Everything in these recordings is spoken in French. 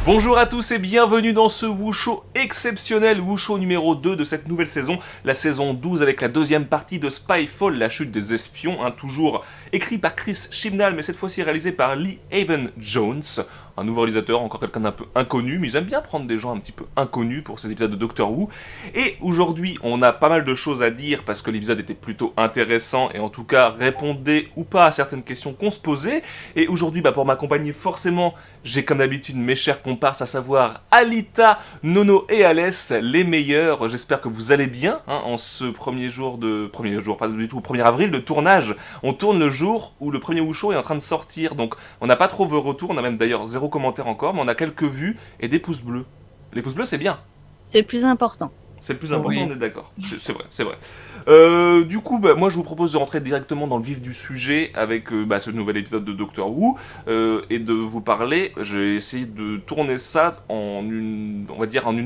Bonjour à tous et bienvenue dans ce Wushow exceptionnel, Wushow numéro 2 de cette nouvelle saison, la saison 12 avec la deuxième partie de Spyfall, la chute des espions, toujours écrit par Chris Chibnall mais cette fois-ci réalisé par Lee Haven Jones, un nouveau réalisateur, encore quelqu'un d'un peu inconnu, mais j'aime bien prendre des gens un petit peu inconnus pour ces épisodes de Doctor Who, et aujourd'hui on a pas mal de choses à dire parce que l'épisode était plutôt intéressant et en tout cas répondait ou pas à certaines questions qu'on se posait, et aujourd'hui pour m'accompagner forcément, j'ai comme d'habitude mes chers comparses, à savoir Alita, Nono et Alès, les meilleurs. J'espère que vous allez bien en ce premier jour, pas du tout, 1er avril de tournage. On tourne le jour où le premier Wushow est en train de sortir, donc on n'a pas trop vos retours, on a même d'ailleurs 0 commentaire encore, mais on a quelques vues et des pouces bleus. Les pouces bleus, c'est bien. C'est le plus important. C'est le plus important, Oui. on est d'accord. C'est vrai, c'est vrai. Du coup, moi je vous propose de rentrer directement dans le vif du sujet avec ce nouvel épisode de Doctor Who et de vous parler. J'ai essayé de tourner ça en une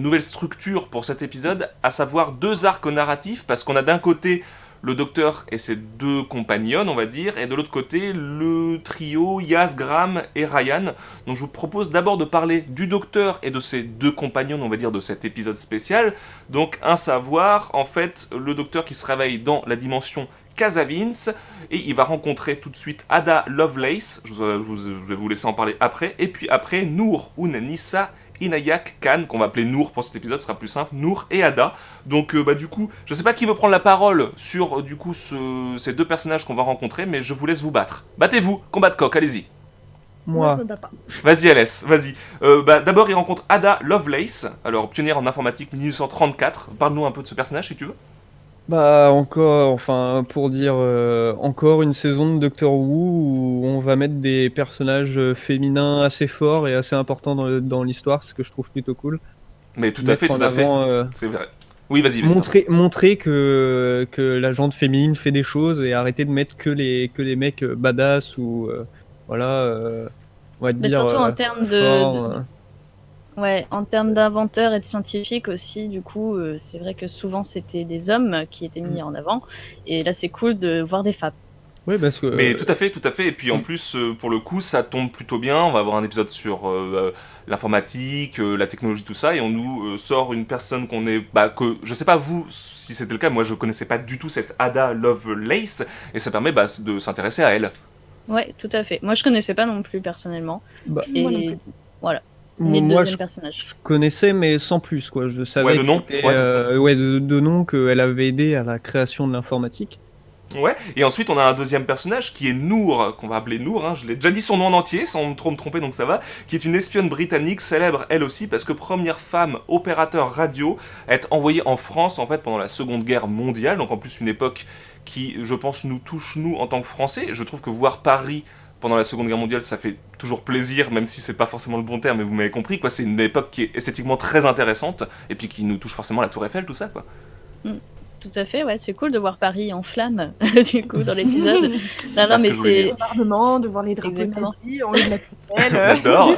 nouvelle structure pour cet épisode, à savoir 2 arcs narratifs, parce qu'on a d'un côté le Docteur et ses 2 compagnons, on va dire, et de l'autre côté le trio Yaz, Graham et Ryan. Donc je vous propose d'abord de parler du Docteur et de ses 2 compagnons, on va dire, de cet épisode spécial. Donc un savoir, en fait, le Docteur qui se réveille dans la dimension Casavins, et il va rencontrer tout de suite Ada Lovelace, je vais vous laisser en parler après, et puis après Noor Nissa Inayak Khan, qu'on va appeler Noor pour cet épisode, ce sera plus simple, Noor et Ada. Donc du coup, je sais pas qui veut prendre la parole sur ces 2 personnages qu'on va rencontrer, mais je vous laisse vous battre. Battez-vous, combat de coq, allez-y. Moi, je me bats pas. Vas-y Alès, vas-y. D'abord il rencontre Ada Lovelace, alors pionnière en informatique 1934. Parle-nous un peu de ce personnage si tu veux. encore une saison de Doctor Who où on va mettre des personnages féminins assez forts et assez importants dans l'histoire, ce que je trouve plutôt cool. Mais tout à Mettre fait, en tout à fait. avant, C'est vrai. Oui, vas-y. montrer que la gente féminine fait des choses et arrêter de mettre que les mecs badass ou on va Mais dire surtout en termes forts. Ouais, en termes d'inventeurs et de scientifiques aussi, du coup, c'est vrai que souvent c'était des hommes qui étaient mis en avant, et là c'est cool de voir des femmes. Oui, parce que Mais tout à fait, tout à fait. Et puis en plus, pour le coup, ça tombe plutôt bien. On va avoir un épisode sur l'informatique, la technologie, tout ça, et on nous sort une personne que je sais pas vous si c'était le cas. Moi, je connaissais pas du tout cette Ada Lovelace, et ça permet de s'intéresser à elle. Ouais, tout à fait. Moi je connaissais pas non plus personnellement, bah, et Moi non plus. voilà, on est le moi, deuxième personnage. je connaissais, mais sans plus, quoi. Je savais Ouais, de que nom. c'était, Ouais, c'est ça. de nom, qu'elle avait aidé à la création de l'informatique. Ouais, et ensuite on a un deuxième personnage qui est Noor, qu'on va appeler Noor, je l'ai déjà dit son nom en entier sans trop me tromper donc ça va, qui est une espionne britannique célèbre elle aussi parce que première femme opérateur radio à être envoyée en France en fait pendant la Seconde Guerre mondiale, donc en plus une époque qui je pense nous touche nous en tant que Français. Je trouve que voir Paris pendant la Seconde Guerre mondiale ça fait toujours plaisir, même si c'est pas forcément le bon terme, mais vous m'avez compris quoi, c'est une époque qui est esthétiquement très intéressante et puis qui nous touche forcément la Tour Eiffel, tout ça quoi. Tout à fait, ouais, c'est cool de voir Paris en flammes, du coup, dans l'épisode. Non, pas ce mais que je voulais c'est... dire. Bombardement, de voir les drapeaux Exactement. nazis, on de la tutelle. J'adore.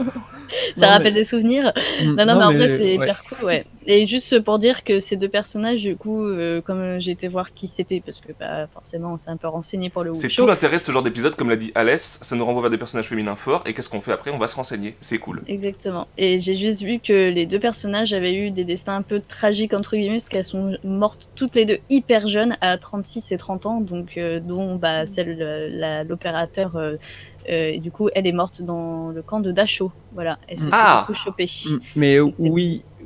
Ça rappelle des souvenirs. Non, mais en vrai, c'est ouais. hyper cool, ouais. Et juste pour dire que ces 2 personnages, du coup, comme j'ai été voir qui c'était, parce que forcément, on s'est un peu renseigné pour le C'est Wushow. tout l'intérêt de ce genre d'épisode, comme l'a dit Alès, ça nous renvoie vers des personnages féminins forts, et qu'est-ce qu'on fait après? On va se renseigner, c'est cool. Exactement. Et j'ai juste vu que les 2 personnages avaient eu des destins un peu tragiques, entre guillemets, parce qu'elles sont mortes toutes les 2 hyper jeunes, à 36 et 30 ans, donc dont l'opérateur... et du coup, elle est morte dans le camp de Dachau. Voilà, elle s'est fait Ah du coup choper. Mais Donc, c'est-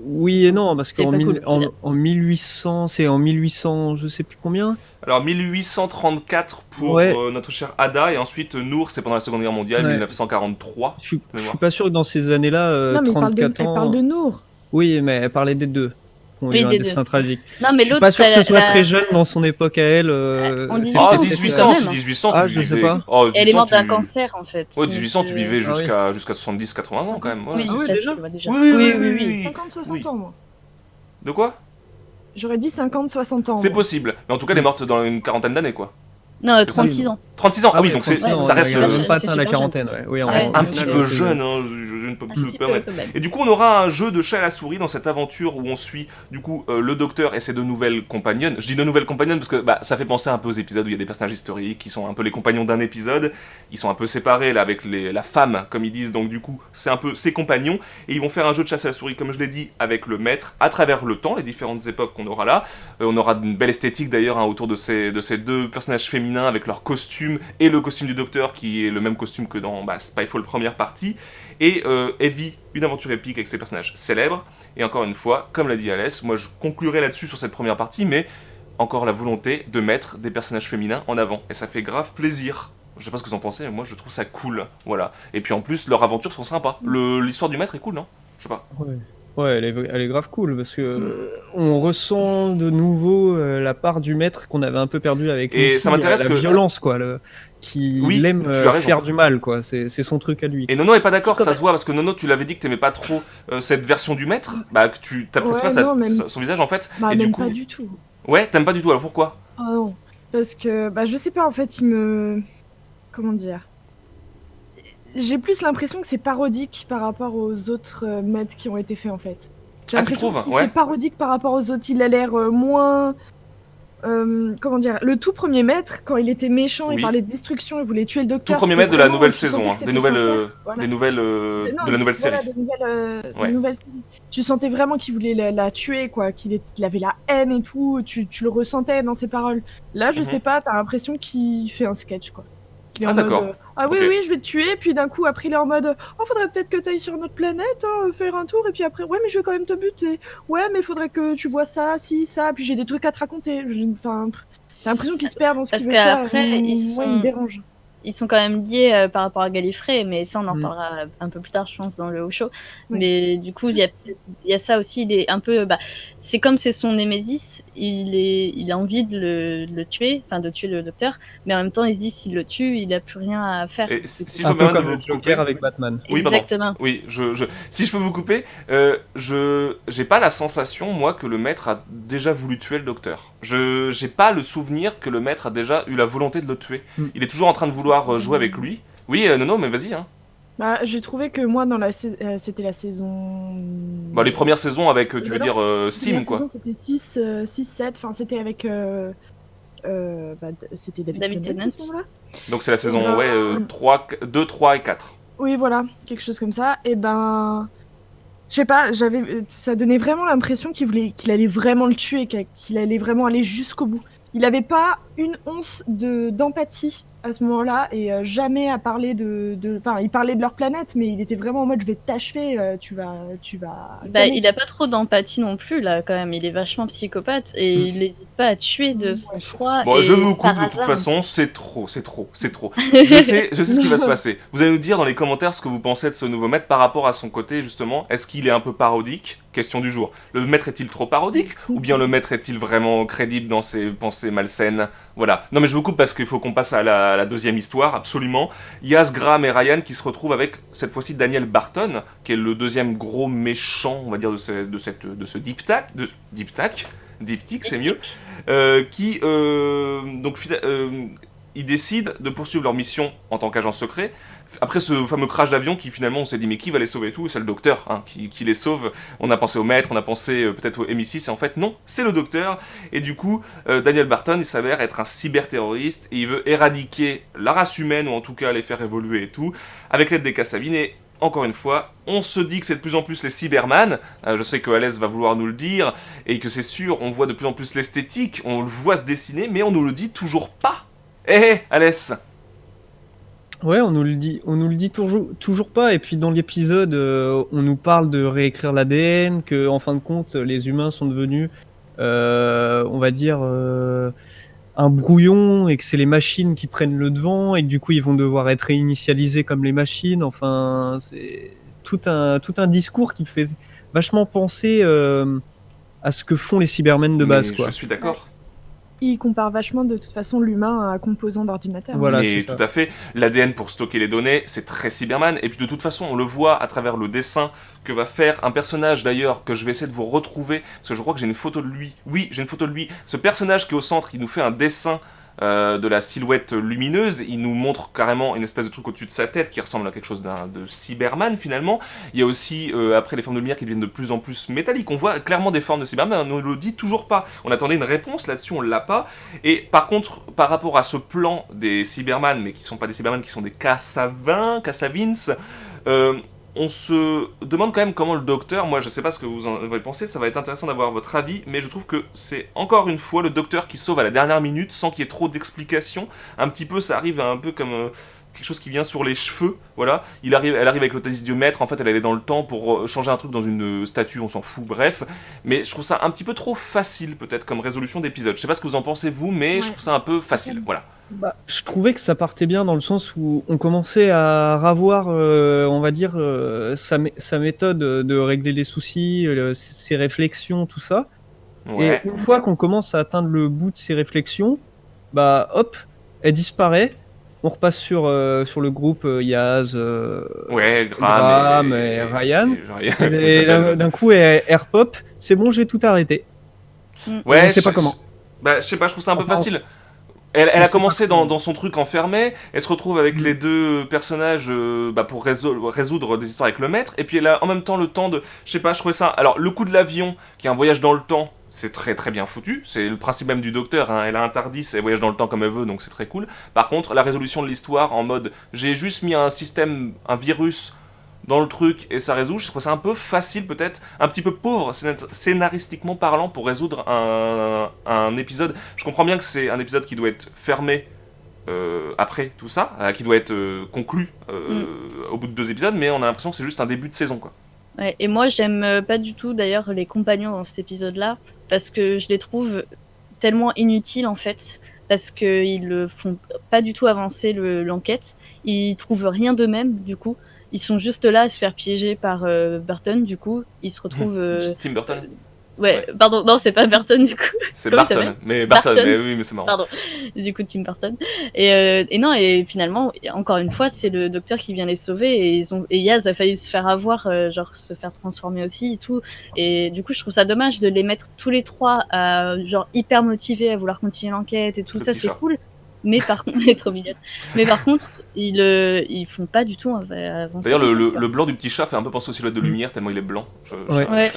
oui et non, parce c'est qu'en pas cool, je veux dire. en 1800, c'est en 1800, je sais plus combien. Alors 1834 pour Ouais. notre cher Ada, et ensuite Noor, c'est pendant la Seconde Guerre mondiale, Ouais. 1943. Je suis mémoire. pas sûr que dans ces années-là, Non, mais elle 34 ans. parle de Nour. Oui, mais elle parlait des 2 qui ont Oui, eu un des destin 2. tragique. Non, mais Je suis l'autre, pas sûr que ce soit elle a- très jeune dans son époque à elle. En c'est 1800, Ah, peut-être, 1800, quand c'est même. 1800, Ah, tu je sais vivais. pas. Oh, Elle est 1800, morte d'un tu... cancer, en fait. Ouais, 1800, tu vivais Ah oui. jusqu'à 70-80 ans quand même. Ouais, Oui, c'est- ouais, facile, déjà. ouais, déjà. Oui, oui. 50-60 Oui. ans, moi. De quoi? J'aurais dit 50-60 ans. C'est moi. possible. Mais en tout cas, elle est morte dans une quarantaine d'années, quoi. Non, C'est 36 ans. 36 ans, ah oui, ouais, donc 36 ans, ça reste, il a même c'est pas atteint la super quarantaine. Ouais. Oui, ça en- reste en un final, petit ouais, peu c'est- jeune, hein, je ne peux Un plus me petit peu, permettre. quand même. Et du coup, on aura un jeu de chat à la souris dans cette aventure où on suit du coup le docteur et ses deux nouvelles compagnonnes. Je dis deux nouvelles compagnonnes parce que bah, ça fait penser un peu aux épisodes où il y a des personnages historiques qui sont un peu les compagnons d'un épisode. Ils sont un peu séparés là avec la femme, comme ils disent, donc du coup, c'est un peu ses compagnons. Et ils vont faire un jeu de chasse à la souris, comme je l'ai dit, avec le maître, à travers le temps, les différentes époques qu'on aura là. On aura une belle esthétique d'ailleurs hein, autour de ces deux personnages féminins avec leur costume et le costume du docteur qui est le même costume que dans Spyfall première partie. Et Heavy, une aventure épique avec ses personnages célèbres. Et encore une fois, comme l'a dit Alès, moi je conclurai là-dessus sur cette première partie, mais encore la volonté de mettre des personnages féminins en avant. Et ça fait grave plaisir. Je sais pas ce que vous en pensez, mais moi je trouve ça cool. Voilà. Et puis en plus, leurs aventures sont sympas. L'histoire du maître est cool, non? Je sais pas. Ouais, ouais, elle est grave cool parce que on ressent de nouveau la part du maître qu'on avait un peu perdu avec Et Lucy, ça m'intéresse la que- violence quoi, qui Oui, aime tu as raison. faire du mal quoi, c'est son truc à lui. Et Nono est pas d'accord, ça Psychopathe. se voit, parce que Nono, tu l'avais dit que t'aimais pas trop cette version du maître, bah que tu t'apprécies Ouais, pas non, même- son visage en fait, Bah, et du même coup... pas du tout. Ouais, t'aimes pas du tout, alors pourquoi? Ah non. Parce que, bah, je sais pas, en fait, il me. Comment dire? J'ai plus l'impression que c'est parodique par rapport aux autres maîtres qui ont été faits, en fait. J'ai Ah, tu l'impression trouves? qu'il Ouais. fait parodique par rapport aux autres. Il a l'air moins. Comment dire? Le tout premier maître, quand il était méchant, Oui. il parlait de destruction, il voulait tuer le Tout docteur. premier c'était maître de la vraiment- nouvelle tu sentais saison, que hein, c'était des nouvelles, sincère, voilà. des nouvelles, Non, de la nouvelle voilà, série. des Ouais. nouvelles séries. Tu sentais vraiment qu'il voulait la tuer, quoi, qu'il avait la haine et tout, tu le ressentais dans ses paroles. Là, je Mhm. sais pas, t'as l'impression qu'il fait un sketch, quoi. Qu'il est Ah, en mode, d'accord. ah oui, Ok. oui, je vais te tuer, puis d'un coup, après, il est en mode, oh, faudrait peut-être que t'ailles sur notre planète, hein, faire un tour, et puis après, ouais, mais je vais quand même te buter. Ouais, mais faudrait que tu vois ça, si, ça, puis j'ai des trucs à te raconter. Enfin, t'as l'impression qu'il se perd dans ce Parce qu'il veut faire. qu'après, ils Moi, il me sont- dérange. Ils sont quand même liés par rapport à Gallifrey, mais ça on en Mm. parlera un peu plus tard, je pense, dans le haut show. Oui. Mais du coup, il y a ça aussi, il est un peu... c'est comme c'est son némésis, il a envie de le tuer, enfin de tuer le docteur, mais en même temps il se dit s'il le tue, il a plus rien à faire. Et si je Un me peu permets de comme le vous Joker couper... avec Batman. Oui, pardon. Exactement. Oui, si je peux vous couper, j'ai pas la sensation, moi, que le maître a déjà voulu tuer le docteur. J'ai pas le souvenir que le maître a déjà eu la volonté de le tuer. Mm. Il est toujours en train de vouloir jouer avec lui. Oui, non, mais vas-y, hein. Bah, j'ai trouvé que moi, c'était la saison. Bah, les premières saisons avec, tu veux Non, dire, La Sim, quoi. saison, c'était 6, 7, enfin c'était avec. C'était David Tennant à ce moment-là. Donc c'est la saison Ben, ouais, 2, 3 et 4. Oui, voilà, quelque chose comme ça. Et ben. Je sais pas, ça donnait vraiment l'impression qu'il allait vraiment le tuer, qu'il allait vraiment aller jusqu'au bout. Il avait pas une once d'empathie à ce moment-là et jamais à parler enfin, il parlait de leur planète, mais il était vraiment en mode je vais t'achever, tu vas. Il a pas trop d'empathie non plus, là, quand même. Il est vachement psychopathe et il n'hésite pas à tuer de son froid. Bon, et je vous coupe par de toute hasard- façon, c'est trop. Je sais ce qui va se passer. Vous allez nous dire dans les commentaires ce que vous pensez de ce nouveau maître par rapport à son côté, justement. Est-ce qu'il est un peu parodique? Question du jour. Le maître est-il trop parodique? Ou bien le maître est-il vraiment crédible dans ses pensées malsaines? Voilà. Non mais je vous coupe parce qu'il faut qu'on passe à la deuxième histoire, absolument. Yas, Graham et Ryan qui se retrouvent avec, cette fois-ci, Daniel Barton, qui est le deuxième gros méchant, on va dire, de ce diptyque, c'est mieux. Ils décident de poursuivre leur mission en tant qu'agent secret. Après ce fameux crash d'avion qui finalement on s'est dit mais qui va les sauver et tout, c'est le docteur hein, qui les sauve. On a pensé au maître, on a pensé peut-être au MI6 et en fait non, c'est le docteur. Et du coup Daniel Barton il s'avère être un cyberterroriste et il veut éradiquer la race humaine ou en tout cas les faire évoluer et tout avec l'aide des Kassavines et encore une fois, on se dit que c'est de plus en plus les Cyberman, je sais que Alès va vouloir nous le dire, et que c'est sûr, on voit de plus en plus l'esthétique, on le voit se dessiner, mais on nous le dit toujours pas. Alès. Ouais, on nous le dit toujours pas. Et puis dans l'épisode, on nous parle de réécrire l'ADN, que en fin de compte, les humains sont devenus, on va dire, un brouillon, et que c'est les machines qui prennent le devant, et que du coup ils vont devoir être réinitialisés comme les machines. Enfin, c'est tout un discours qui me fait vachement penser à ce que font les Cybermen de base, quoi. Je suis d'accord. Il compare vachement de toute façon l'humain à un composant d'ordinateur. Voilà, mais c'est ça. tout à fait, l'ADN pour stocker les données, c'est très Cyberman. Et puis de toute façon, on le voit à travers le dessin que va faire un personnage d'ailleurs que je vais essayer de vous retrouver, parce que je crois que j'ai une photo de lui. Oui, j'ai une photo de lui. Ce personnage qui est au centre, il nous fait un dessin de la silhouette lumineuse. Il nous montre carrément une espèce de truc au-dessus de sa tête qui ressemble à quelque chose de Cyberman finalement. Il y a aussi après les formes de lumière qui deviennent de plus en plus métalliques. On voit clairement des formes de Cyberman, on ne le dit toujours pas. On attendait une réponse là-dessus, on l'a pas. Et par contre, par rapport à ce plan des Cyberman, mais qui sont pas des Cyberman, qui sont des Cassavins, on se demande quand même comment le docteur, moi je sais pas ce que vous en avez pensé, ça va être intéressant d'avoir votre avis, mais je trouve que c'est encore une fois le docteur qui sauve à la dernière minute sans qu'il y ait trop d'explications. Un petit peu, ça arrive un peu comme quelque chose qui vient sur les cheveux, voilà. Elle arrive avec l'authasidiomètre, en fait elle allait dans le temps pour changer un truc dans une statue, on s'en fout, bref. Mais je trouve ça un petit peu trop facile peut-être comme résolution d'épisode. Je sais pas ce que vous en pensez vous, mais je trouve ça un peu facile, voilà. Bah, je trouvais que ça partait bien dans le sens où on commençait à ravoir, on va dire, sa méthode de régler les soucis, ses réflexions, tout ça. Ouais. Et une fois qu'on commence à atteindre le bout de ses réflexions, bah hop, elle disparaît. On repasse sur le groupe Yaz, Ouais, Graham et Ryan. Et d'un coup, elle repop. C'est bon, j'ai tout arrêté. ouais, je sais pas comment. Bah, je sais pas, je trouve ça un peu Enfin, facile. Elle a sais commencé pas comment. dans son truc enfermé, elle se retrouve avec les deux personnages pour résoudre des histoires avec le maître, et puis elle a en même temps le temps de... Je sais pas, je trouvais ça... Alors, le coup de l'avion, qui est un voyage dans le temps, c'est très très bien foutu, c'est le principe même du docteur, hein. Elle a un TARDIS, elle voyage dans le temps comme elle veut, donc c'est très cool. Par contre, la résolution de l'histoire en mode, j'ai juste mis un système, un virus dans le truc et ça résout, je trouve ça un peu facile peut-être, un petit peu pauvre scénaristiquement parlant pour résoudre un épisode. Je comprends bien que c'est un épisode qui doit être fermé après tout ça, qui doit être conclu au bout de 2 épisodes, mais on a l'impression que c'est juste un début de saison, quoi. Ouais, et moi, j'aime pas du tout d'ailleurs les compagnons dans cet épisode-là, parce que je les trouve tellement inutiles en fait, parce qu'ils ne font pas du tout avancer l'enquête, ils trouvent rien d'eux-mêmes du coup, ils sont juste là à se faire piéger par Burton du coup, ils se retrouvent... Tim Burton. Ouais, pardon, non, c'est pas Burton du coup. C'est Comment il Barton, s'appelle mais Barton, Barton. mais oui, mais c'est marrant. Pardon, du coup Tim Burton. Et non, et finalement, encore une fois, c'est le docteur qui vient les sauver et Yaz a failli se faire avoir, genre se faire transformer aussi et tout. Et du coup, je trouve ça dommage de les mettre tous les trois genre hyper motivés à vouloir continuer l'enquête et tout Le ça, petit c'est chat. cool. Mais par contre, elle est trop mignonne. Mais par contre, ils font pas du tout avancer. D'ailleurs, le blanc du petit chat fait un peu penser au silhouette de lumière, tellement il est blanc. Ouais.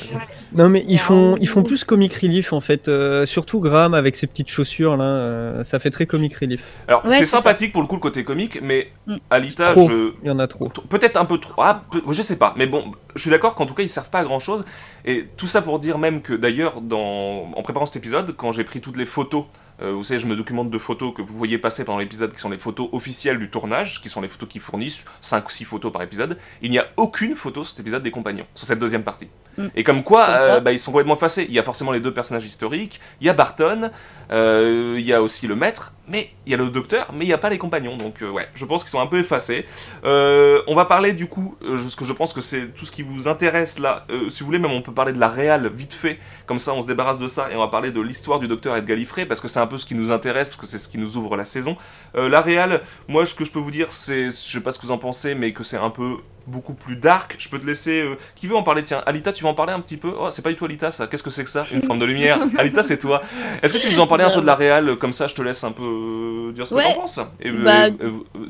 Non mais ils font plus comic relief en fait, surtout Graham avec ses petites chaussures là, ça fait très comic relief. Alors, Ouais, c'est c'est sympathique pour le coup le côté comique, mais Alita, Trop. Il y en a trop. peut-être un peu trop. Je sais pas, mais bon, je suis d'accord qu'en tout cas ils servent pas à grand chose. Et tout ça pour dire même que d'ailleurs, en préparant cet épisode, quand j'ai pris toutes les photos, vous savez, je me documente de photos que vous voyez passer pendant l'épisode, qui sont les photos officielles du tournage, qui sont les photos qui fournissent 5 ou 6 photos par épisode. Il n'y a aucune photo sur cet épisode des compagnons, sur cette deuxième partie. Et comme quoi, ils sont complètement effacés. Il y a forcément les 2 personnages historiques, il y a Barton, il y a aussi le maître, mais il y a le docteur, mais il n'y a pas les compagnons. Donc ouais, je pense qu'ils sont un peu effacés. On va parler du coup, parce que je pense que c'est tout ce qui vous intéresse là. Si vous voulez, même on peut parler de la réal vite fait, comme ça on se débarrasse de ça, et on va parler de l'histoire du docteur et de Gallifrey, parce que c'est un peu ce qui nous intéresse, parce que c'est ce qui nous ouvre la saison. La réal, moi ce que je peux vous dire, c'est, je sais pas ce que vous en pensez, mais que c'est un peu beaucoup plus dark. Je peux te laisser... Qui veut en parler? Tiens, Alita, tu veux en parler un petit peu? Oh, c'est pas du tout Alita, ça. Qu'est-ce que c'est que ça? Une forme de lumière. Alita, c'est toi. Est-ce que tu veux nous en parler un peu de la réal? Comme ça, je te laisse un peu dire ce que t'en penses. Et,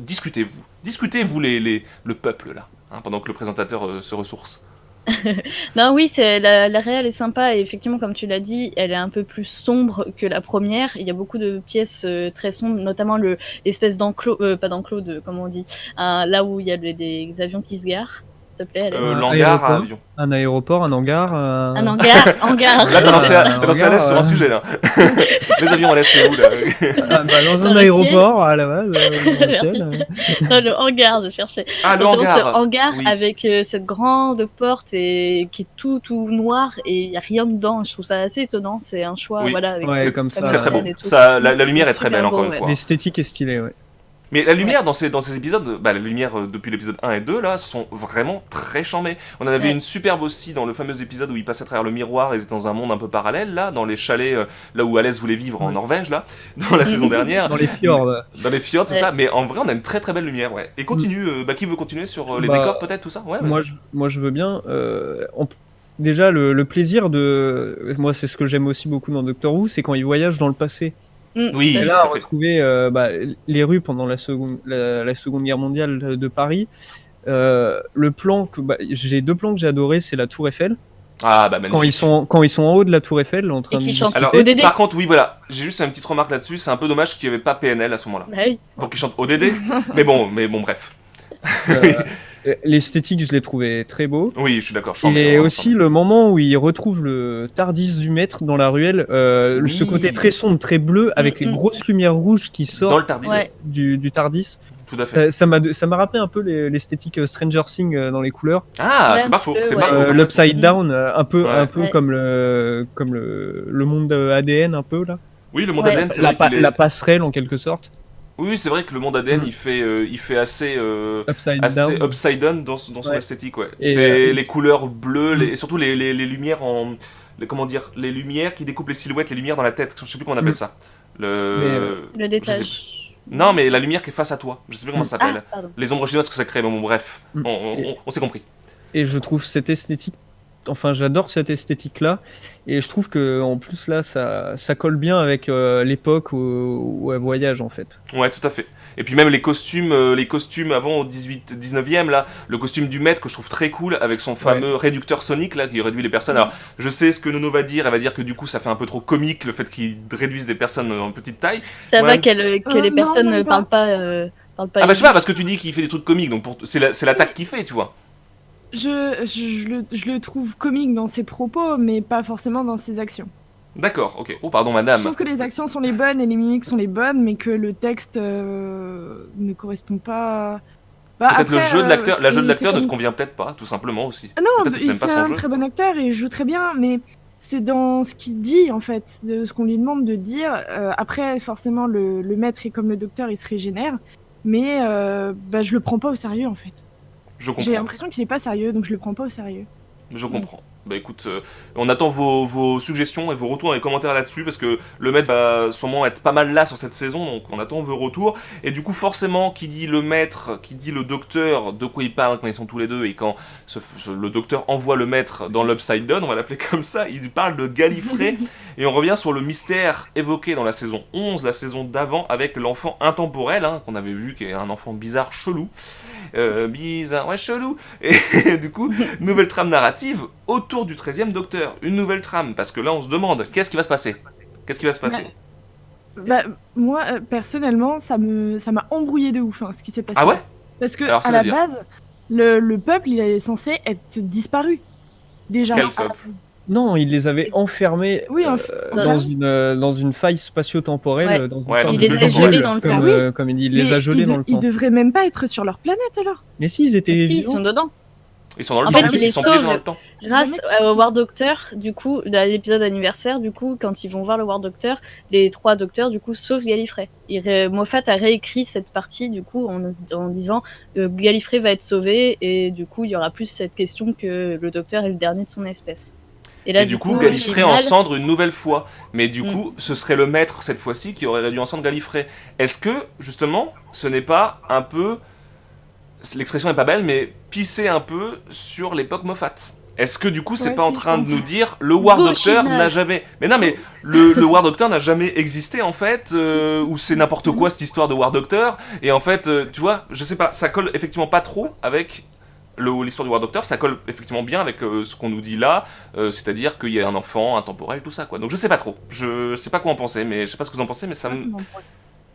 discutez-vous. Discutez-vous, le peuple, là, hein, pendant que le présentateur se ressource. Non, oui, la réal est sympa et effectivement, comme tu l'as dit, elle est un peu plus sombre que la première. Il y a beaucoup de pièces très sombres, notamment l'espèce d'enclos, pas d'enclos, comment on dit, là où il y a des avions qui se garent. S'il te plaît, Alex. L'hangar à avion. Un aéroport, un hangar. Un hangar. Là, t'as lancé à l'aise sur un sujet, là. Les avions à l'est, c'est où, là? Dans un aéroport, à la base. Non, le hangar, je cherchais. Ah, le Notamment hangar. ce hangar Oui. avec cette grande porte qui est tout noir et il n'y a rien dedans. Je trouve ça assez étonnant. C'est un choix, Oui. voilà. Avec Ouais, C'est comme c'est ça, très très beau. et tout. Ça, la lumière est très Super belle, encore beau, une ouais. fois. L'esthétique est stylée, ouais. Mais la lumière dans ces épisodes, la lumière depuis l'épisode 1 et 2, là, sont vraiment très charmées. On en avait une superbe aussi dans le fameux épisode où ils passaient à travers le miroir, ils étaient dans un monde un peu parallèle, là, dans les chalets, là où Alès voulait vivre en Norvège, là, dans la saison dernière. Dans les fjords. Dans les fjords, c'est Ouais. ça. Mais en vrai, on a une très très belle lumière, ouais. Et continue, qui veut continuer sur les Bah, décors, peut-être, tout ça? Ouais, ouais. Moi, je veux bien. Déjà, le plaisir de. Moi, c'est ce que j'aime aussi beaucoup dans Doctor Who, c'est quand ils voyagent dans le passé. Oui, Et tout là, à fait. retrouver les rues pendant la seconde Guerre mondiale de Paris. Le plan j'ai 2 plans que j'ai adorés, c'est la Tour Eiffel. Ah, bah magnifique. Quand ils sont en haut de la Tour Eiffel, en train Et de qu'ils chantent discuter. Alors, ODD. par contre, oui, voilà, j'ai juste une petite remarque là-dessus, c'est un peu dommage qu'il n'y avait pas PNL à ce moment-là. Bah oui. Pour qu'ils chantent ODD, mais bon, bref. L'esthétique, je l'ai trouvé très beau. Oui, je suis d'accord, je Et aussi le moment où il retrouve le Tardis du maître dans la ruelle, Oui. ce côté très sombre, très bleu, avec les grosses lumières rouges qui dans sortent le Tardis, Ouais. du Tardis. tout à fait. Ça m'a rappelé un peu l'esthétique Stranger Things dans les couleurs. Ah, Ouais, c'est un pas petit faux, peu, c'est ouais. pas faux. L'Upside Down, un peu Ouais. comme le monde ADN, un peu là. Oui, le monde Ouais. ADN, c'est vrai qu'il est... La passerelle en quelque sorte. Oui, c'est vrai que le monde ADN, il fait assez Upside assez Down. upside down dans son Ouais. esthétique, ouais. Et, C'est les couleurs bleues, et surtout les lumières comment dire, les lumières qui découpent les silhouettes, les lumières dans la tête, je sais plus comment on appelle ça. Le Je sais- détage. Non, mais la lumière qui est face à toi, je sais plus comment ça s'appelle. Ah, pardon. Les ombres chinoises que ça crée, mais bon, bref, on s'est compris. Et je trouve cette esthétique, enfin j'adore cette esthétique-là, et je trouve que en plus là, ça colle bien avec l'époque où elle voyage en fait. Ouais, tout à fait. Et puis même les costumes avant au 19e, là, le costume du maître que je trouve très cool, avec son fameux réducteur sonique, là, qui réduit les personnes. Alors, je sais ce que Nono va dire, elle va dire que du coup, ça fait un peu trop comique, le fait qu'ils réduisent des personnes en petite taille. Ça Ouais. va que les non, personnes ne même parlent pas. Parlent pas Ah bah je sais pas, parce que tu dis qu'il fait des trucs comiques, donc c'est l'attaque qu'il fait, tu vois. Je le trouve comique dans ses propos, mais pas forcément dans ses actions. D'accord, ok. Oh, pardon, Je madame. trouve que les actions sont les bonnes et les mimiques sont les bonnes, mais que le texte ne correspond pas. Bah, Peut-être le après, jeu de l'acteur, la jeu de c'est l'acteur ne te comme- convient peut-être pas, tout simplement aussi. Ah non, Peut-être qu'il n'aime pas c'est son un jeu. très bon acteur et il joue très bien, mais c'est dans ce qu'il dit en fait, de ce qu'on lui demande de dire. Après, forcément, le maître est comme le docteur, il se régénère, mais je le prends pas au sérieux en fait. Je J'ai comprends. l'impression qu'il est pas sérieux, donc je le prends pas au sérieux. Je comprends. Bah écoute, on attend vos suggestions et vos retours dans les commentaires là-dessus, parce que le maître va sûrement être pas mal là sur cette saison, donc on attend vos retours. Et du coup, forcément, qui dit le maître, qui dit le docteur, de quoi ils parlent quand ils sont tous les deux, et quand le docteur envoie le maître dans l'Upside Down, on va l'appeler comme ça, il parle de Gallifrey, et on revient sur le mystère évoqué dans la saison 11, la saison d'avant, avec l'enfant intemporel, hein, qu'on avait vu, qui est un enfant bizarre, chelou. Bizarre, ouais, chelou. Et du coup, nouvelle trame narrative autour du 13e Docteur. Une nouvelle trame, parce que là, on se demande, qu'est-ce qui va se passer? Qu'est-ce qui va se passer? Moi, personnellement, ça m'a embrouillé de ouf, hein, ce qui s'est passé. Ah ouais? Parce que, Alors, ça à veut la dire base, le peuple, il est censé être disparu. Déjà. Quel peuple? Non, il les avait enfermés Oui, dans une faille spatio-temporelle. Ouais. Dans une Ouais, sorte dans de une Il les a temporelle. gelés dans le temps. comme il dit, il les a Mais gelés dans le ils temps. devraient même pas être sur leur planète alors. Mais si, ils étaient Si, ils vivants. sont dedans. Ils sont dans le En temps, fait, il les ils sont piégés sauve. dans le temps. Grâce au War Doctor, du coup, à l'épisode anniversaire, du coup, quand ils vont voir le War Doctor, les 3 docteurs, du coup, sauvent Gallifrey. Moffat a réécrit cette partie, du coup, en disant Gallifrey va être sauvé, et du coup, il y aura plus cette question que le docteur est le dernier de son espèce. Là, Et du coup, au Gallifrey final- en cendre une nouvelle fois. Mais du coup, ce serait le maître, cette fois-ci, qui aurait réduit en cendre Gallifrey. Est-ce que, justement, ce n'est pas un peu... L'expression n'est pas belle, mais pisser un peu sur l'époque Moffat? Est-ce que du coup, c'est Ouais, pas en si, train je de pense. nous dire le War Doctor Gauchinage. n'a jamais. Mais non, mais le War Doctor n'a jamais existé en fait, ou c'est n'importe quoi cette histoire de War Doctor. Et en fait, tu vois, je sais pas, ça colle effectivement pas trop avec l'histoire du War Doctor, ça colle effectivement bien avec ce qu'on nous dit là, c'est-à-dire qu'il y a un enfant intemporel, tout ça quoi. Donc je sais pas trop, je sais pas quoi en penser, mais je sais pas ce que vous en pensez, mais ça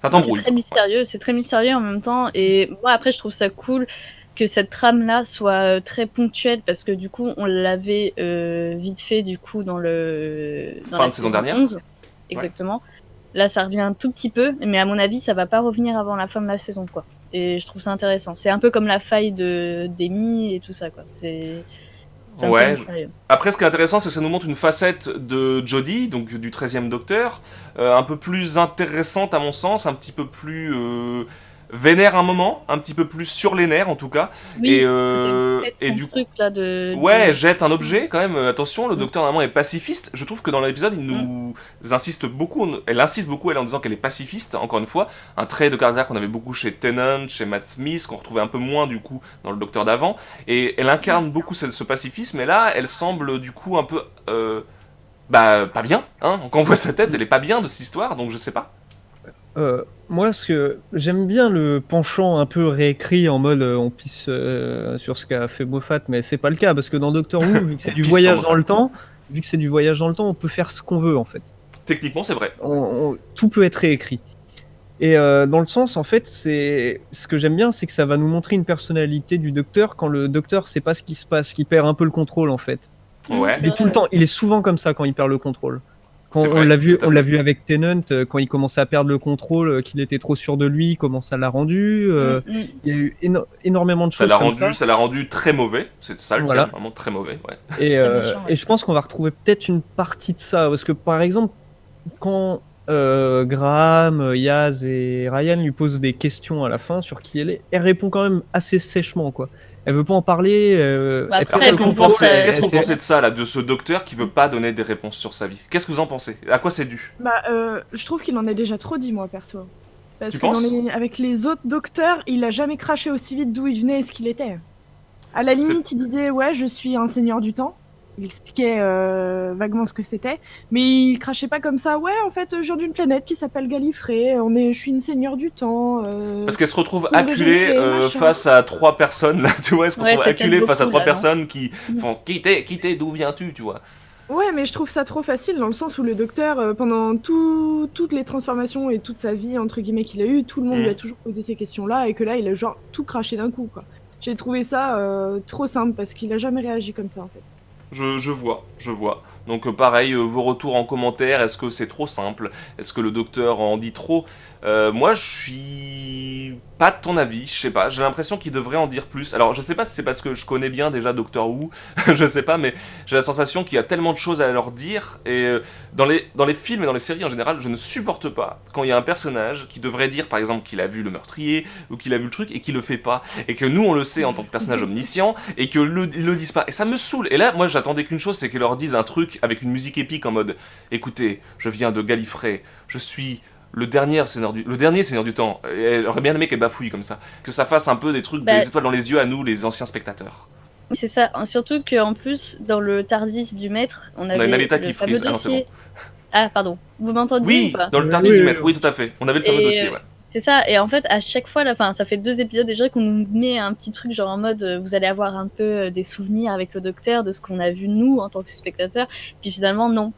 C'est t'embrouille. c'est très mystérieux en même temps. Et moi, après, je trouve ça cool que cette trame-là soit très ponctuelle parce que du coup, on l'avait vite fait du coup dans Fin la de saison dernière. 11. Exactement. Là, ça revient un tout petit peu, mais à mon avis, ça va pas revenir avant la fin de la saison, quoi. Et je trouve ça intéressant. C'est un peu comme la faille d'Amy et tout ça, quoi. C'est un Ouais. peu mystérieux. Après, ce qui est intéressant, c'est que ça nous montre une facette de Jodie, donc du 13e Docteur, un peu plus intéressante à mon sens, un petit peu plus vénère un moment, un petit peu plus sur les nerfs en tout cas. Oui, et peut-être son du coup, truc là de. ouais, jette un objet quand même. Attention, le docteur normalement est pacifiste. Je trouve que dans l'épisode, il nous insiste beaucoup. Elle insiste beaucoup, elle, en disant qu'elle est pacifiste. Encore une fois, un trait de caractère qu'on avait beaucoup chez Tennant, chez Matt Smith, qu'on retrouvait un peu moins du coup dans le docteur d'avant. Et elle incarne beaucoup ce pacifisme. Et là, elle semble du coup un peu, pas bien. Hein. Quand on voit sa tête, elle est pas bien de cette histoire. Donc je sais pas. Moi, ce que j'aime bien le penchant un peu réécrit en mode on pisse sur ce qu'a fait Moffat, mais c'est pas le cas parce que dans Doctor Who, vu que c'est du Pisse voyage sur dans le Moffat. temps, on peut faire ce qu'on veut en fait. Techniquement, c'est vrai. Tout peut être réécrit. Et dans le sens, en fait, c'est ce que j'aime bien, c'est que ça va nous montrer une personnalité du Docteur quand le Docteur sait pas ce qui se passe, qu'il perd un peu le contrôle en fait. Ouais. Il est tout le temps, il est souvent comme ça quand il perd le contrôle. Quand C'est on vrai, l'a vu, tout à on l'a fait. vu avec Tennant quand il commençait à perdre le contrôle, qu'il était trop sûr de lui, comment ça l'a rendu. Il y a eu énormément de choses comme ça. Ça l'a rendu très mauvais. C'est ça le Voilà. terme, vraiment très mauvais. Ouais. Et, méchant, ouais. et je pense qu'on va retrouver peut-être une partie de ça, parce que par exemple, quand Graham, Yaz et Ryan lui posent des questions à la fin sur qui elle répond quand même assez sèchement, quoi. Elle veut pas en parler. Bah, elle après, perd Alors, qu'est-ce le que vous contrôle, pensez, elle- qu'est-ce que vous elle- pensez de ça, là, de ce docteur qui veut pas donner des réponses sur sa vie? Qu'est-ce que vous en pensez? À quoi c'est dû? Je trouve qu'il en a déjà trop dit, moi, perso. Parce Tu que penses avec les autres docteurs, il a jamais craché aussi vite d'où il venait et ce qu'il était. À la limite, il disait ouais, je suis un seigneur du temps. Il expliquait vaguement ce que c'était, mais il crachait pas comme ça. Ouais, en fait, je viens d'une planète qui s'appelle Gallifrey. Je suis une seigneur du temps. Parce qu'elle se retrouve pour acculée régénérer, machin. face à 3 personnes, là, tu vois, elle se Ouais, retrouve ça acculée t'aide face à beaucoup, 3 là, non personnes qui font qui t'es, d'où viens-tu, tu vois. Ouais, mais je trouve ça trop facile dans le sens où le docteur, pendant toutes les transformations et toute sa vie entre guillemets qu'il a eu, tout le monde lui a toujours posé ces questions-là et que là, il a genre tout craché d'un coup, quoi. J'ai trouvé ça trop simple parce qu'il a jamais réagi comme ça en fait. Je vois. Donc pareil, vos retours en commentaire, est-ce que c'est trop simple? Est-ce que le docteur en dit trop? Moi, je suis pas de ton avis, je sais pas. J'ai l'impression qu'il devrait en dire plus. Alors, je sais pas si c'est parce que je connais bien déjà Doctor Who, je sais pas, mais j'ai la sensation qu'il y a tellement de choses à leur dire. Et dans les films et dans les séries en général, je ne supporte pas quand il y a un personnage qui devrait dire, par exemple, qu'il a vu le meurtrier ou qu'il a vu le truc et qui le fait pas. Et que nous, on le sait en tant que personnage omniscient et que ils le disent pas. Et ça me saoule. Et là, moi, j'attendais qu'une chose, c'est qu'ils leur disent un truc avec une musique épique en mode écoutez, je viens de Gallifrey, je suis le dernier seigneur du temps. Et j'aurais bien aimé qu'elle bafouille comme ça. Que ça fasse un peu des trucs, des étoiles dans les yeux à nous, les anciens spectateurs. C'est ça, surtout qu'en plus, dans le Tardis du maître, on On a avait une Alita le qui fameux frise. Ah non, c'est dossier. bon. Ah, pardon. Vous m'entendez Oui, ou pas dans le Tardis Oui, du oui, maître, oui. oui, tout à fait. On avait le fameux Et, dossier, ouais. C'est ça, et en fait, à chaque fois, ça fait 2 épisodes déjà qu'on nous met un petit truc genre en mode vous allez avoir un peu des souvenirs avec le docteur de ce qu'on a vu nous en tant que spectateurs, puis finalement non.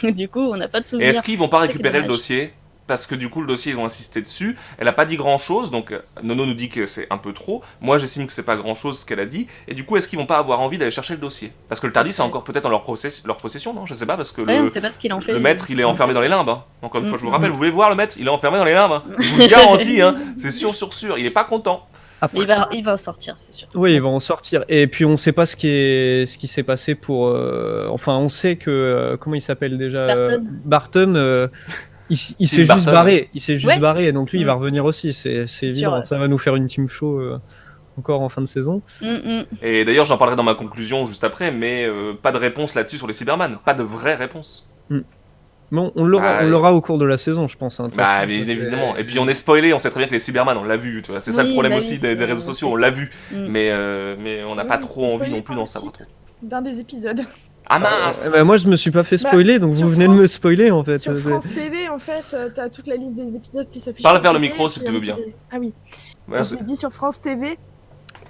Du coup, on n'a pas de Et souvenirs. est-ce qu'ils vont pas C'est ça qui est récupérer le dommage. dossier? Parce que du coup, le dossier, ils ont insisté dessus. Elle a pas dit grand chose, donc Nono nous dit que c'est un peu trop. Moi, j'estime que c'est pas grand chose ce qu'elle a dit. Et du coup, est-ce qu'ils vont pas avoir envie d'aller chercher le dossier? Parce que le Tardis, c'est encore peut-être en leur possession, non? Je sais pas, parce que Ouais, on sait pas ce qu'il en fait. le maître, il est enfermé dans les limbes. Hein. Encore une fois, je vous Mm, rappelle, vous voulez voir le maître? Il est enfermé dans les limbes. Hein. Je vous le garantis, hein. C'est sûr. Il est pas content. Mais il va en sortir, c'est sûr. Oui, il va en sortir. Et puis on sait pas ce qui s'est passé pour. Enfin, on sait que comment il s'appelle déjà Barton. Il s'est juste Barton, barré. Il s'est juste Ouais. barré. Donc lui, il va Mm. revenir aussi. C'est évident. sûr, ouais. Ça va nous faire une team show encore en fin de saison. Et d'ailleurs, j'en parlerai dans ma conclusion juste après, mais pas de réponse là-dessus sur les Cyberman. Pas de vraie réponse. Bon, on l'aura au cours de la saison, je pense. Hein, de toute Bah, façon, bien c'est- évidemment. Et puis on est spoilé, on sait très bien que les Cyberman, on l'a vu, tu vois. C'est ça le Oui, problème bah aussi oui, des c'est- réseaux sociaux, on l'a vu. Mm. Mais on n'a pas trop envie spoilé non plus par d'en le savoir trop. titre d'un des épisodes. Ah mince Bah, moi, je me suis pas fait spoiler, donc sur vous venez de me France- spoiler en fait. Sur C'est- France TV, en fait, t'as toute la liste des épisodes qui s'affichent. Parle sur vers le TV, micro, s'il puis tu veux un petit- bien. Ah oui. Ouais, Je l'ai dit sur France TV.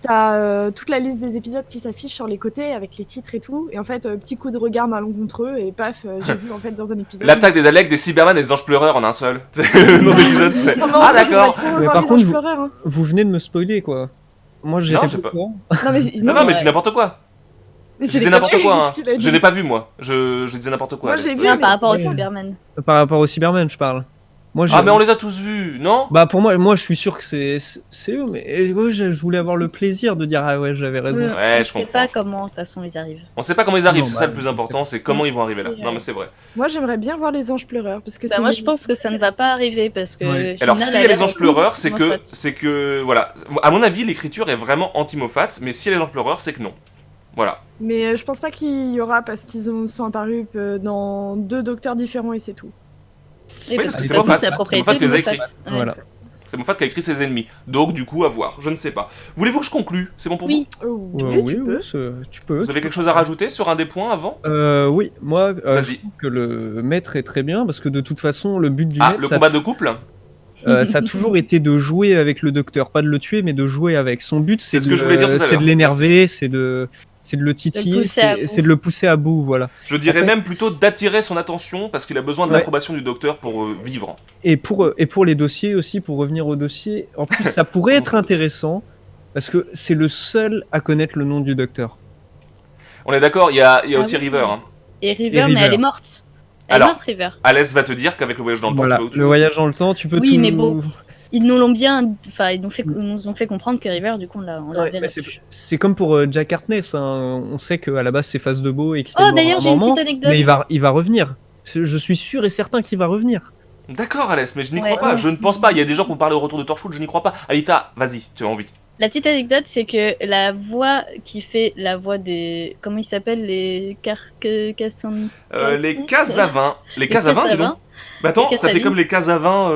T'as toute la liste des épisodes qui s'affichent sur les côtés avec les titres et tout. Et en fait, petit coup de regard malencontreux et paf, j'ai vu en fait dans un épisode. L'attaque des Daleks, des Cyberman et des anges pleureurs en un seul. Le nom de l'épisode, c'est. Non, mais Ah moi, j'aimerais d'accord trop Mais voir par les contre, anges vous- pleureurs, hein. Vous venez de me spoiler quoi. Moi, j'étais j'ai pas pas- au courant. Non, mais, Non, mais je ouais. dis n'importe quoi. mais Je c'est disais des n'importe quoi, hein. conneries, ce qu'il a Je dit. n'ai pas vu, moi. Je disais n'importe quoi. Moi, j'ai Alice. vu, Non, mais- par rapport au Ouais. Cyberman. Par rapport au Cybermen, je parle. Moi, Ah, mais on les a tous vus, non? Bah pour moi, je suis sûr que c'est eux, mais ouais, je voulais avoir le plaisir de dire ah ouais, j'avais raison. Oui, Ouais, on je sait comprends, pas je comment, de toute façon, ils arrivent. On sait pas comment ils arrivent, Non, c'est bah, ça le plus je important, c'est comment ils vont arriver là. Oui, Non, mais c'est vrai. Moi, j'aimerais bien voir les anges pleureurs parce que Bah, c'est moi, je pense que ça ne va pas arriver parce que. Ouais. Alors, Final s'il a y a les l'air anges pleureurs, c'est Moffat. que. Voilà. À mon avis, l'écriture est vraiment anti-Moffat, mais s'il y a les anges pleureurs, c'est que non. Voilà. Mais je pense pas qu'il y aura parce qu'ils sont apparus dans 2 docteurs différents et c'est tout. Oui, parce parce que que c'est de toute façon, Moffat. c'est la C'est propriété Moffat qui les a de Moffat. écrits. Ouais. Voilà. C'est Moffat qui a écrit ses ennemis. Donc, du coup, à voir. Je ne sais pas. Voulez-vous que je conclue? C'est bon pour Oui. Oui, Oui, tu peux. tu peux. vous? Vous avez quelque chose à rajouter sur un des points avant? Oui, moi, je Vas-y. trouve que le maître est très bien parce que de toute façon, le but du Ah, maître, le ça- combat de couple? Ça a toujours été de jouer avec le docteur, pas de le tuer, mais de jouer avec. Son but, C'est ce que je voulais dire tout à c'est l'heure. de l'énerver, c'est de le titiller, pousser à bout. c'est de le pousser à bout, voilà. Je dirais En fait- même plutôt d'attirer son attention parce qu'il a besoin de Ouais. l'approbation du docteur pour vivre. Et pour les dossiers aussi, pour revenir aux dossiers, en plus, ça pourrait être intéressant, parce que c'est le seul à connaître le nom du docteur. On est d'accord, il y a Ah aussi oui. River. Hein. Et River, River. mais elle est morte. Elle Alors, est morte, River. Alès va te dire qu'avec le voyage dans le temps, Voilà, tu vas où tu le veux. voyage dans le temps, tu peux Oui, tout... mais bon. Ils nous l'ont bien. Enfin, ils nous ont fait comprendre que River, du coup, on l'a Ouais, viré mais c'est- là-dessus. c'est comme pour Jack Harkness, hein. On sait qu'à la base c'est Face de Beau et qu'il est Oh, mort à d'ailleurs, un j'ai une moment, petite anecdote. mais il va revenir. Je suis sûr et certain qu'il va revenir. D'accord, Alès, mais je n'y Ouais. crois pas. Je ne pense pas. Il y a des gens qui ont parlé au retour de Torchwood, je n'y crois pas. Alita, vas-y, tu as envie. La petite anecdote, c'est que la voix qui fait la voix des. Comment ils s'appellent Les Cassandra. Les cases à vin. Les cases à vin, dis donc. Bah attends, Les ça fait Cassalins. comme les cases à vin.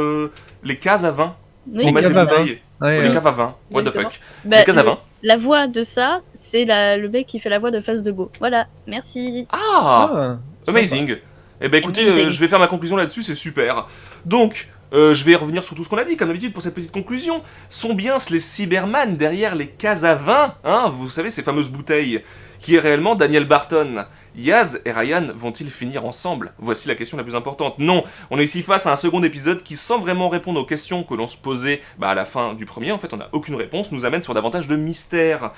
Les cases à vin. Oui, Pour mettre les caves à vin. bouteilles. Ouais, Les ouais. caves à vin. What the Exactement. fuck. bah, Les cases à vin. la voix de ça, c'est le mec qui fait la voix de Face de Beau. Voilà, merci. Ah, sympa. amazing. Eh ben écoutez, Amazing. je vais faire ma conclusion là-dessus, c'est super. Donc, je vais revenir sur tout ce qu'on a dit, comme d'habitude, pour cette petite conclusion. Sont bien les Cyberman derrière les cases à vin, hein, vous savez, ces fameuses bouteilles, qui est réellement Daniel Barton. Yaz et Ryan vont-ils finir ensemble? Voici la question la plus importante. Non, on est ici face à un second épisode qui, sans vraiment répondre aux questions que l'on se posait à la fin du premier, en fait on n'a aucune réponse, nous amène sur davantage de mystère.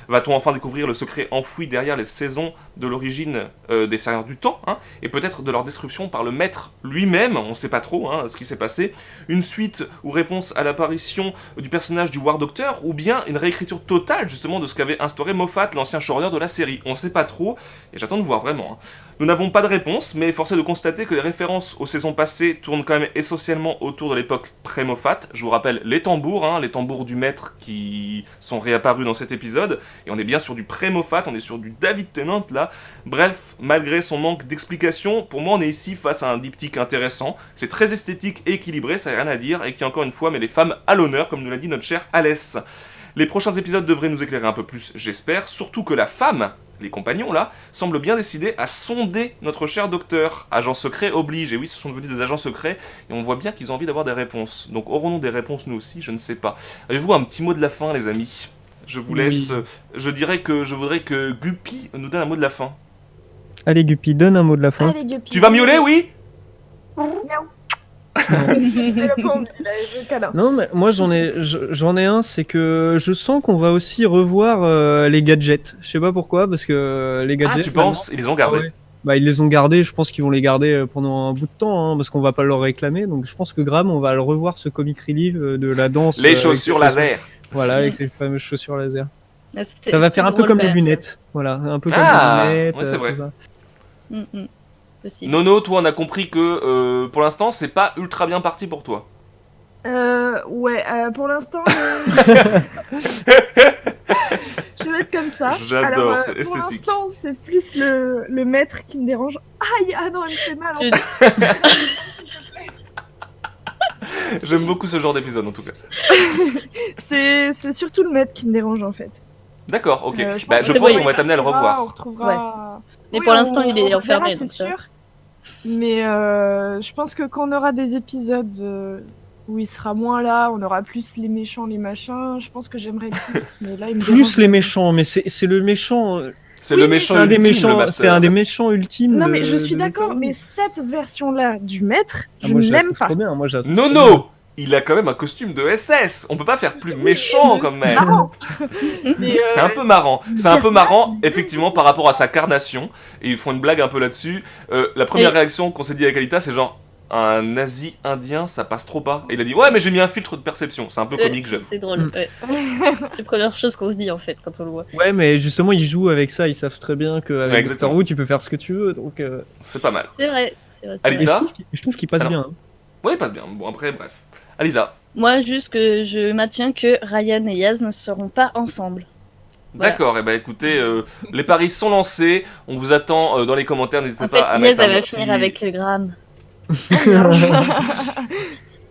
Va-t-on enfin découvrir le secret enfoui derrière les saisons de l'origine des Seigneurs du Temps, hein, et peut-être de leur destruction par le maître lui-même, on sait pas trop ce qui s'est passé, une suite ou réponse à l'apparition du personnage du War Doctor, ou bien une réécriture totale justement de ce qu'avait instauré Moffat, l'ancien showrunner de la série. On sait pas trop, et j'attends de voir vraiment. Hein. Nous n'avons pas de réponse, mais force est de constater que les références aux saisons passées tournent quand même essentiellement autour de l'époque pré-Moffat. Je vous rappelle les tambours du maître qui sont réapparus dans cet épisode, et on est bien sur du pré-Moffat, on est sur du David Tennant là. Bref, malgré son manque d'explication, pour moi on est ici face à un diptyque intéressant, c'est très esthétique et équilibré, ça n'a rien à dire, et qui encore une fois met les femmes à l'honneur, comme nous l'a dit notre cher Alès. Les prochains épisodes devraient nous éclairer un peu plus, j'espère, surtout que la femme, les compagnons là, semblent bien décidés à sonder notre cher docteur. Agent secret oblige, et oui, ce sont devenus des agents secrets, et on voit bien qu'ils ont envie d'avoir des réponses. Donc aurons-nous des réponses nous aussi? Je ne sais pas. Avez-vous un petit mot de la fin, les amis? Je vous laisse. Oui. Je voudrais que Guppy nous donne un mot de la fin. Allez Guppy, donne un mot de la fin. Allez, Guppy. Tu vas miauler, oui? Il a pas envie, là, il veut câlin. Non, mais moi j'en ai un, c'est que je sens qu'on va aussi revoir les gadgets. Je sais pas pourquoi, parce que les gadgets. Ah, tu penses? Ils les ont gardés. Ouais. Bah, ils les ont gardés, je pense qu'ils vont les garder pendant un bout de temps, hein, parce qu'on va pas leur réclamer. Donc je pense que Graham, on va le revoir ce comic relief de la danse. Les avec chaussures ses laser. Voilà, avec ces fameuses chaussures laser. Ah, Ça va faire un peu comme les lunettes. Voilà, un peu comme Ah, les lunettes. ouais, c'est vrai. tout ça. Possible. Nono, toi, on a compris que pour l'instant, c'est pas ultra bien parti pour toi. Ouais, pour l'instant, je vais être comme ça. J'adore, Alors, c'est esthétique. Pour l'instant, c'est plus le maître qui me dérange. Aïe, ah non, il me fait mal. Tu- J'aime beaucoup ce genre d'épisode en tout cas. C'est surtout le maître qui me dérange en fait. D'accord, ok. Je Bah, pense je que pense c'est qu'on va t'amener à le On revoir. retrouvera. Mais Oui, pour l'instant, il est on enfermé, verra, donc c'est ça. sûr. Mais je pense que quand on aura des épisodes où il sera moins là, on aura plus les méchants, les machins. Je pense que j'aimerais plus. Mais là, il me Plus dérange. les méchants, mais c'est le méchant. C'est Oui, le mais méchant C'est un des ultime, le méchants. master. C'est un des méchants ultimes. Non, de- mais je suis de d'accord. Doctor Who. Mais cette version-là du maître, Ah, je moi, ne je la l'aime trouve pas. trop bien, moi, je la trouve Non, trop non! Il a quand même un costume de SS. On peut pas faire plus méchant comme mec. Marrant. Mais, C'est un peu marrant. C'est un peu marrant, effectivement, par rapport à sa carnation. Et ils font une blague un peu là-dessus. La première Et- réaction qu'on s'est dit avec Alita, c'est genre un nazi indien, ça passe trop pas. Et il a dit ouais, mais j'ai mis un filtre de perception. C'est un peu comique, j'aime. C'est drôle, Mm. ouais. C'est la première chose qu'on se dit en fait quand on le voit. Ouais, mais justement, ils jouent avec ça. Ils savent très bien qu'avec Ouais, Doctor exactement. Who, tu peux faire ce que tu veux. Donc, C'est pas mal. C'est vrai. C'est vrai, c'est Allez, vrai. et Lisa je trouve qu'il passe Alors. bien. hein. Ouais, il passe bien. Bon, après, bref. Alisa, Moi, juste que je maintiens que Ryan et Yaz ne seront pas ensemble. Voilà. d'accord. Et ben écoutez, les paris sont lancés. On vous attend dans les commentaires. N'hésitez En pas à fait, mettre Yaz, un elle va petit- finir avec Graham.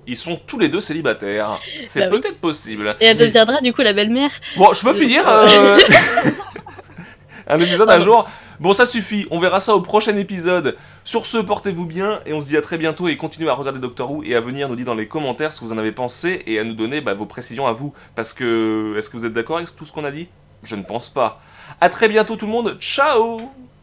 Ils sont tous les deux célibataires. C'est Bah oui. peut-être possible. Et elle deviendra du coup la belle-mère. Bon, je peux finir un épisode un jour. Bon, ça suffit, on verra ça au prochain épisode. Sur ce, portez-vous bien, et on se dit à très bientôt, et continuez à regarder Doctor Who, et à venir nous dire dans les commentaires ce que vous en avez pensé, et à nous donner vos précisions à vous. Parce que, est-ce que vous êtes d'accord avec tout ce qu'on a dit? Je ne pense pas. À très bientôt tout le monde, ciao!